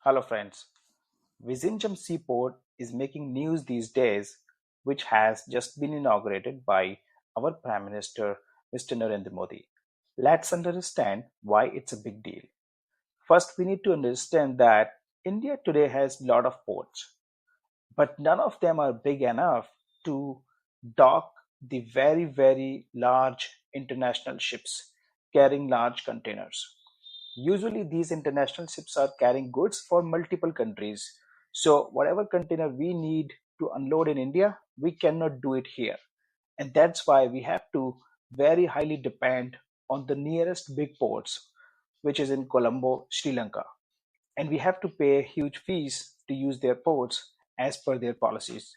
Hello friends, Vizhinjam Seaport is making news these days, which has just been inaugurated by our Prime Minister Mr. Narendra Modi. Let's understand why it's a big deal. First, we need to understand that India today has a lot of ports, but none of them are big enough to dock the very large international ships carrying large containers. Usually, these international ships are carrying goods for multiple countries. So, whatever container we need to unload in India, we cannot do it here. And that's why we have to very highly depend on the nearest big ports, which is in Colombo, Sri Lanka. And we have to pay huge fees to use their ports as per their policies.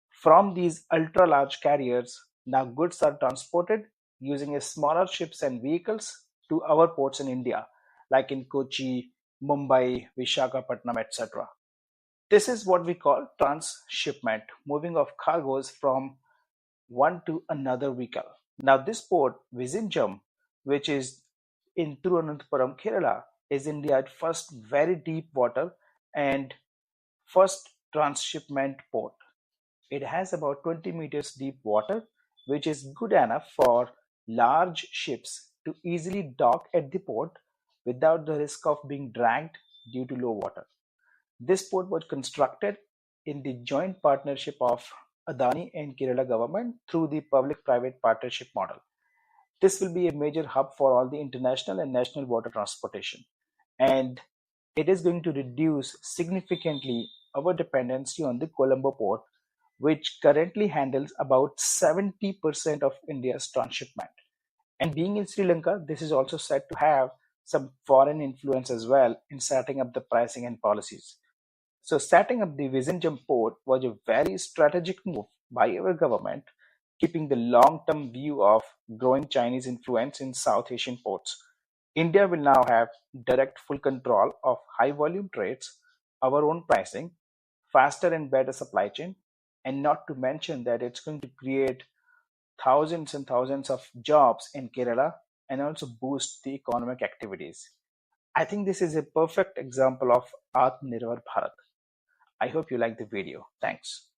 From these ultra large carriers, now goods are transported using a smaller ships and vehicles to our ports in India, like in Kochi, Mumbai, Visakhapatnam, etc. This is what we call transshipment, moving of cargoes from one to another vehicle. Now, this port, Vizhinjam, which is in Thiruvananthapuram, Kerala, is India's first very deep water and first transshipment port. It has about 20 meters deep water, which is good enough for large ships to easily dock at the port without the risk of being dragged due to low water. This port was constructed in the joint partnership of Adani and Kerala government through the public-private partnership model. This will be a major hub for all the international and national water transportation, and it is going to reduce significantly our dependency on the Colombo port, which currently handles about 70% of India's transshipment. And being in Sri Lanka, this is also said to have some foreign influence as well in setting up the pricing and policies. So, setting up the Vizhinjam port was a very strategic move by our government, keeping the long term view of growing Chinese influence in South Asian ports. India will now have direct full control of high volume trades, our own pricing, faster and better supply chain, and not to mention that it's going to create thousands and thousands of jobs in Kerala and also boost the economic activities. I think this is a perfect example of Atmanirbhar Bharat. I hope you like the video. Thanks.